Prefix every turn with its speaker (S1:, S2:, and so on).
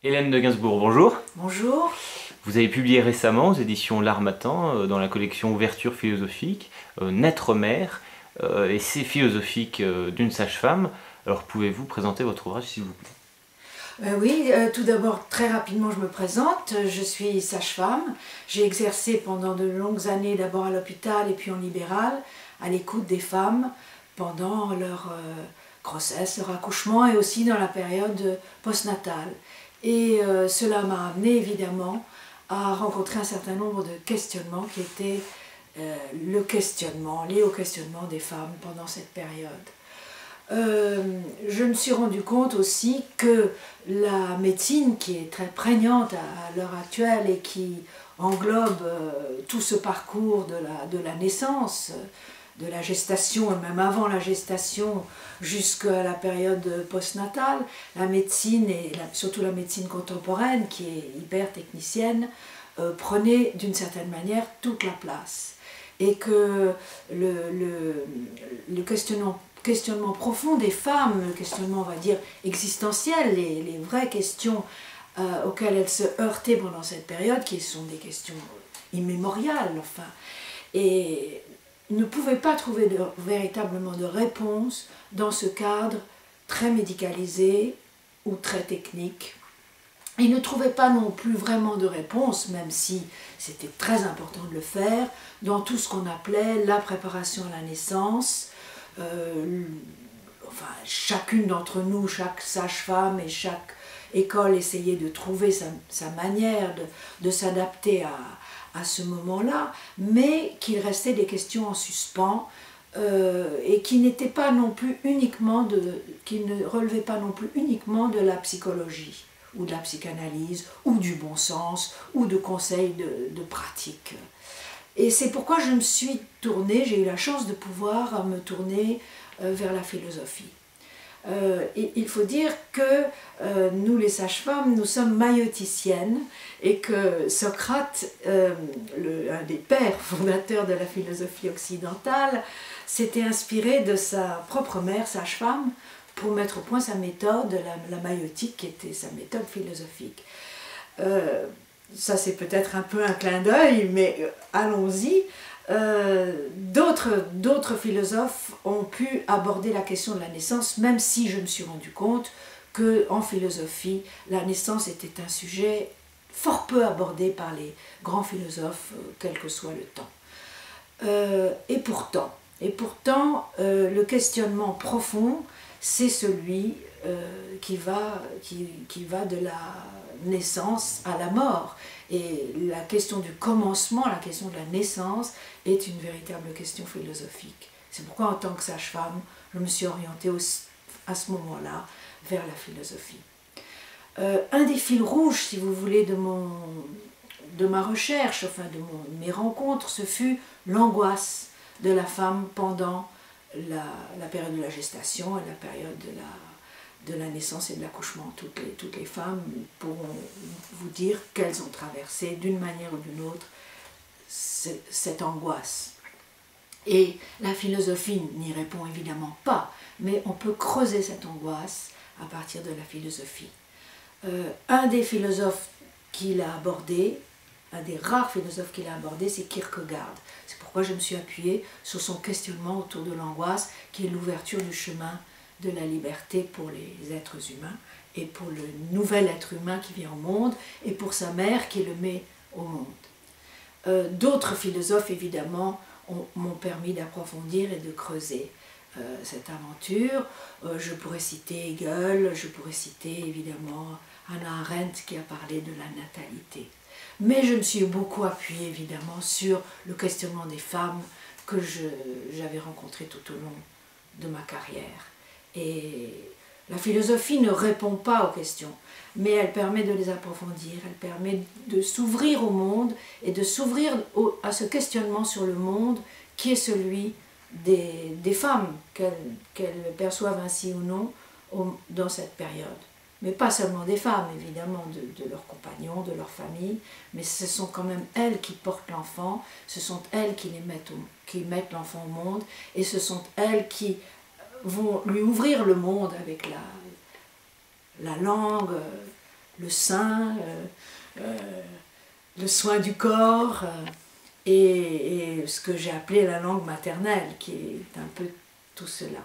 S1: Hélène de Gainsbourg, bonjour.
S2: Bonjour.
S1: Vous avez publié récemment aux éditions L'Harmattan, dans la collection Ouverture philosophique, Naître mère, essai philosophique d'une sage-femme. Alors pouvez-vous présenter votre ouvrage s'il vous plaît?
S2: Oui, tout d'abord, très rapidement, je me présente. Je suis sage-femme. J'ai exercé pendant de longues années, d'abord à l'hôpital et puis en libéral, à l'écoute des femmes pendant leur grossesse, leur accouchement et aussi dans la période postnatale. Et cela m'a amené évidemment à rencontrer un certain nombre de questionnements qui étaient liés au questionnement des femmes pendant cette période. Je me suis rendu compte aussi que la médecine, qui est très prégnante à l'heure actuelle et qui englobe tout ce parcours de la naissance, de la gestation et même avant la gestation jusqu'à la période postnatale, la médecine et surtout la médecine contemporaine qui est hyper technicienne prenait d'une certaine manière toute la place et que le questionnement profond des femmes, le questionnement, on va dire, existentiel, les vraies questions auxquelles elles se heurtaient pendant cette période, qui sont des questions immémoriales, enfin, et ne pouvaient pas trouver véritablement de réponse dans ce cadre très médicalisé ou très technique. Ils ne trouvaient pas non plus vraiment de réponse, même si c'était très important de le faire, dans tout ce qu'on appelait la préparation à la naissance. Enfin, chacune d'entre nous, chaque sage-femme et chaque école essayait de trouver sa manière de s'adapter à ce moment-là, mais qu'il restait des questions en suspens et qui n'étaient pas non plus uniquement qui ne relevaient pas non plus uniquement de la psychologie ou de la psychanalyse, ou du bon sens, ou de conseils de pratique. Et c'est pourquoi je me suis tournée, j'ai eu la chance de pouvoir me tourner vers la philosophie. Il faut dire que nous les sages-femmes, nous sommes maïoticiennes et que Socrate, un des pères fondateurs de la philosophie occidentale, s'était inspiré de sa propre mère sage-femme pour mettre au point sa méthode, la maïotique, qui était sa méthode philosophique. Ça c'est peut-être un peu un clin d'œil, mais allons-y. D'autres philosophes ont pu aborder la question de la naissance, même si je me suis rendu compte qu'en philosophie, la naissance était un sujet fort peu abordé par les grands philosophes, quel que soit le temps. Et pourtant, le questionnement profond, c'est celui qui va de la naissance à la mort. Et la question du commencement, la question de la naissance, est une véritable question philosophique. C'est pourquoi, en tant que sage-femme, je me suis orientée à ce moment-là vers la philosophie. Un des fils rouges, si vous voulez, de ma recherche, enfin de mes rencontres, ce fut l'angoisse de la femme pendant la période de la gestation et la période de la naissance et de l'accouchement. Toutes les femmes pourront vous dire qu'elles ont traversé d'une manière ou d'une autre cette angoisse. Et la philosophie n'y répond évidemment pas, mais on peut creuser cette angoisse à partir de la philosophie. Un des philosophes qu'il a abordé, un des rares philosophes qu'il a abordé, c'est Kierkegaard. C'est pourquoi je me suis appuyée sur son questionnement autour de l'angoisse, qui est l'ouverture du chemin de la liberté pour les êtres humains et pour le nouvel être humain qui vient au monde et pour sa mère qui le met au monde. D'autres philosophes, évidemment, m'ont permis d'approfondir et de creuser cette aventure. Je pourrais citer Hegel, je pourrais citer évidemment Hannah Arendt qui a parlé de la natalité. Mais je me suis beaucoup appuyée évidemment sur le questionnement des femmes que j'avais rencontrées tout au long de ma carrière. Et la philosophie ne répond pas aux questions, mais elle permet de les approfondir, elle permet de s'ouvrir au monde et de s'ouvrir à ce questionnement sur le monde qui est celui des femmes, qu'elles perçoivent ainsi ou non dans cette période. Mais pas seulement des femmes, évidemment, de leurs compagnons, de leur famille, mais ce sont quand même elles qui portent l'enfant, ce sont elles qui mettent l'enfant au monde, et ce sont elles qui vont lui ouvrir le monde avec la langue, le sein, le soin du corps, et ce que j'ai appelé la langue maternelle, qui est un peu tout cela.